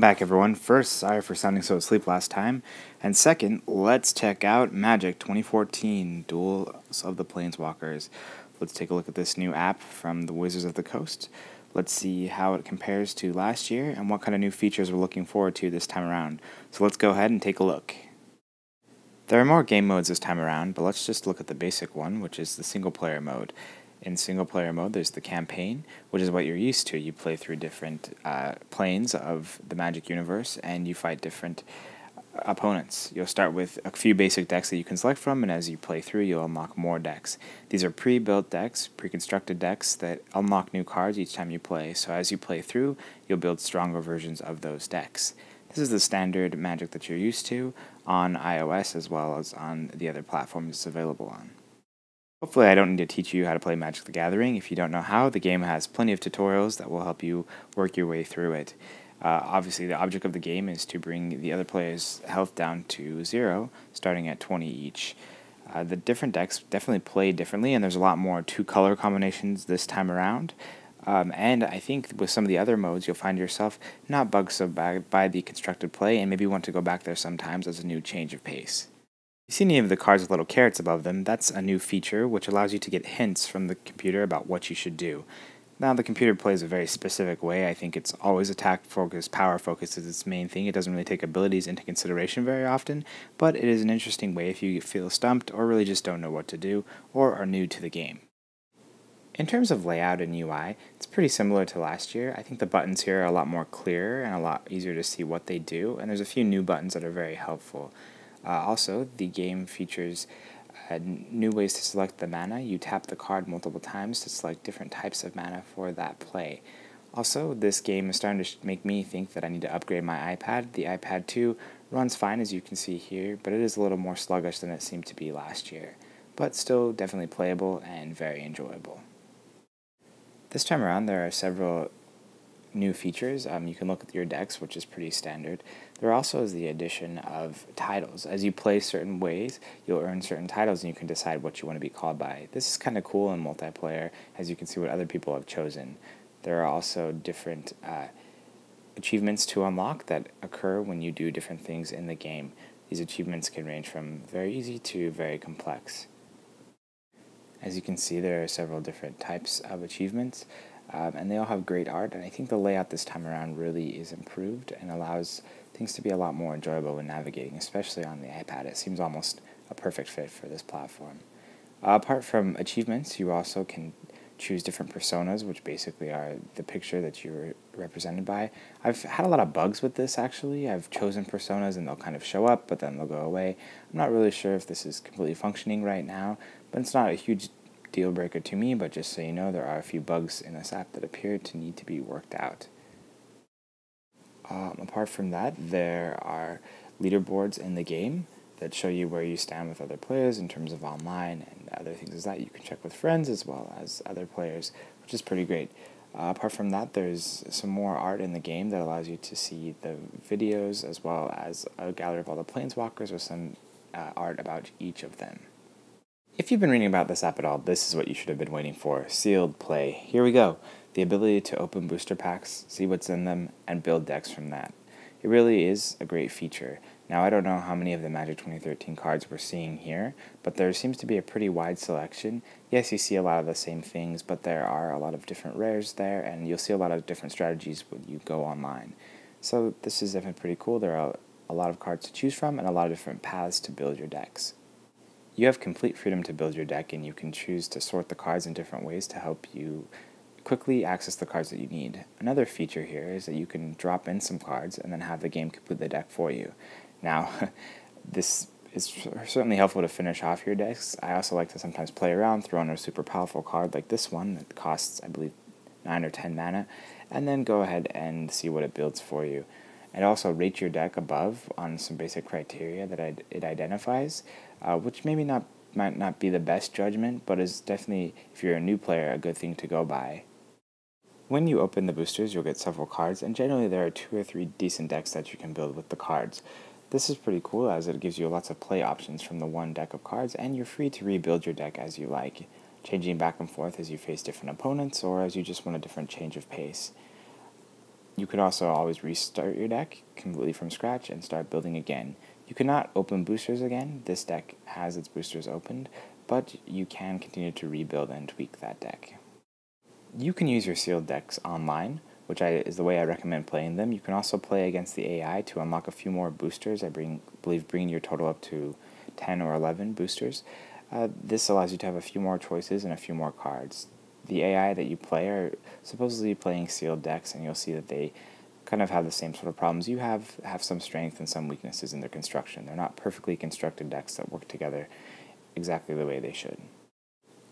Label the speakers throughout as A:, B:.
A: back, everyone. First, sorry for sounding so asleep last time. And second, let's check out Magic 2014, Duels of the Planeswalkers. Let's take a look at this new app from the Wizards of the Coast. Let's see how it compares to last year and what kind of new features we're looking forward to this time around. So let's go ahead and take a look. There are more game modes this time around, but let's just look at the basic one, which is the single-player mode. In single-player mode, there's the campaign, which is what you're used to. You play through different planes of the Magic universe, and you fight different opponents. You'll start with a few basic decks that you can select from, and as you play through, you'll unlock more decks. These are pre-built decks, pre-constructed decks that unlock new cards each time you play, so as you play through, you'll build stronger versions of those decks. This is the standard Magic that you're used to on iOS as well as on the other platforms it's available on. Hopefully I don't need to teach you how to play Magic the Gathering. If you don't know how, the game has plenty of tutorials that will help you work your way through it. Obviously, the object of the game is to bring the other player's health down to 0, starting at 20 each. The different decks definitely play differently, and there's a lot more two-color combinations this time around. And I think with some of the other modes, you'll find yourself not bugged so bad by the constructed play, and maybe want to go back there sometimes as a new change of pace. If you see any of the cards with little carrots above them, that's a new feature which allows you to get hints from the computer about what you should do. Now, the computer plays a very specific way. I think it's always attack focus, power focus is its main thing. It doesn't really take abilities into consideration very often, but it is an interesting way if you feel stumped or really just don't know what to do or are new to the game. In terms of layout and UI, it's pretty similar to last year. I think the buttons here are a lot more clear and a lot easier to see what they do, and there's a few new buttons that are very helpful. Also, the game features new ways to select the mana. You tap the card multiple times to select different types of mana for that play. Also, this game is starting to make me think that I need to upgrade my iPad. The iPad 2 runs fine, as you can see here, but it is a little more sluggish than it seemed to be last year. But still definitely playable and very enjoyable. This time around, there are several new features. You can look at your decks, which is pretty standard. There also is the addition of titles. As you play certain ways, you'll earn certain titles and you can decide what you want to be called by. This is kind of cool in multiplayer, as you can see what other people have chosen. There are also different achievements to unlock that occur when you do different things in the game. These achievements can range from very easy to very complex. As you can see, there are several different types of achievements. And they all have great art, and I think the layout this time around really is improved and allows things to be a lot more enjoyable when navigating, especially on the iPad. It seems almost a perfect fit for this platform. Apart from achievements, you also can choose different personas, which basically are the picture that you're represented by. I've had a lot of bugs with this, actually. I've chosen personas and they'll kind of show up, but then they'll go away. I'm not really sure if this is completely functioning right now, but it's not a huge deal breaker to me, but just so you know, there are a few bugs in this app that appear to need to be worked out. Apart from that, there are leaderboards in the game that show you where you stand with other players in terms of online and other things as that. You can check with friends as well as other players, which is pretty great. Apart from that, there's some more art in the game that allows you to see the videos as well as a gallery of all the planeswalkers with some art about each of them. If you've been reading about this app at all, this is what you should have been waiting for. Sealed play. Here we go. The ability to open booster packs, see what's in them, and build decks from that. It really is a great feature. Now, I don't know how many of the Magic 2013 cards we're seeing here, but there seems to be a pretty wide selection. Yes, you see a lot of the same things, but there are a lot of different rares there, and you'll see a lot of different strategies when you go online. So this is definitely pretty cool. There are a lot of cards to choose from and a lot of different paths to build your decks. You have complete freedom to build your deck, and you can choose to sort the cards in different ways to help you quickly access the cards that you need. Another feature here is that you can drop in some cards and then have the game complete the deck for you. Now, this is certainly helpful to finish off your decks. I also like to sometimes play around, throw in a super powerful card like this one that costs, I believe, 9 or 10 mana, and then go ahead and see what it builds for you. And also rate your deck above on some basic criteria that it identifies, which maybe might not be the best judgment, but is definitely, if you're a new player, a good thing to go by. When you open the boosters, you'll get several cards, and generally there are 2 or 3 decent decks that you can build with the cards. This is pretty cool as it gives you lots of play options from the one deck of cards, and you're free to rebuild your deck as you like, changing back and forth as you face different opponents or as you just want a different change of pace. You could also always restart your deck completely from scratch and start building again. You cannot open boosters again. This deck has its boosters opened, but you can continue to rebuild and tweak that deck. You can use your sealed decks online, which is the way I recommend playing them. You can also play against the AI to unlock a few more boosters. I believe bringing your total up to 10 or 11 boosters. This allows you to have a few more choices and a few more cards. The AI that you play are supposedly playing sealed decks, and you'll see that they kind of have the same sort of problems you have some strength and some weaknesses in their construction. They're not perfectly constructed decks that work together exactly the way they should.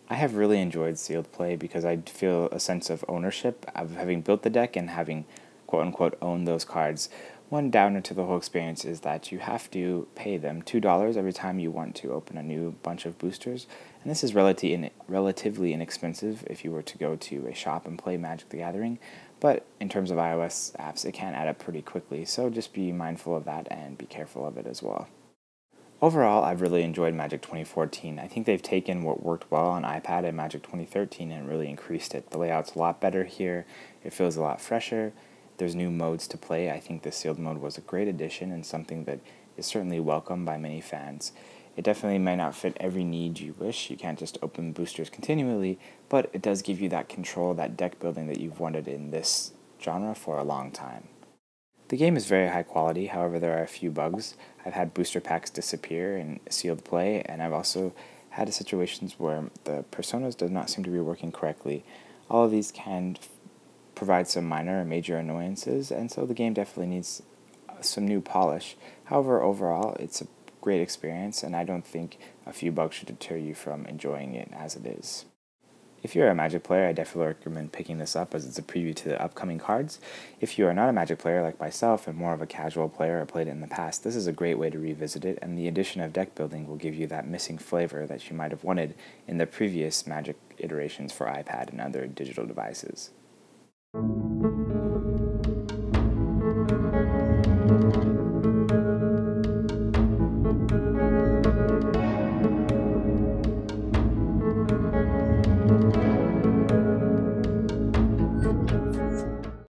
A: I have really enjoyed sealed play because I feel a sense of ownership of having built the deck and having quote-unquote owned those cards. One downer to the whole experience is that you have to pay them $2 every time you want to open a new bunch of boosters, and this is relatively inexpensive if you were to go to a shop and play Magic the Gathering, but in terms of iOS apps it can add up pretty quickly, so just be mindful of that and be careful of it as well. Overall, I've really enjoyed Magic 2014. I think they've taken what worked well on iPad in Magic 2013 and really increased it. The layout's a lot better here, it feels a lot fresher, there's new modes to play. I think the sealed mode was a great addition and something that is certainly welcome by many fans. It definitely might not fit every need you wish, you can't just open boosters continually, but it does give you that control, that deck building that you've wanted in this genre for a long time. The game is very high quality, however there are a few bugs. I've had booster packs disappear in sealed play, and I've also had situations where the personas do not seem to be working correctly. All of these can provide some minor or major annoyances, and so the game definitely needs some new polish. However, overall, it's a great experience, and I don't think a few bugs should deter you from enjoying it as it is. If you're a Magic player, I definitely recommend picking this up as it's a preview to the upcoming cards. If you are not a Magic player like myself and more of a casual player or played it in the past, this is a great way to revisit it, and the addition of deck building will give you that missing flavor that you might have wanted in the previous Magic iterations for iPad and other digital devices.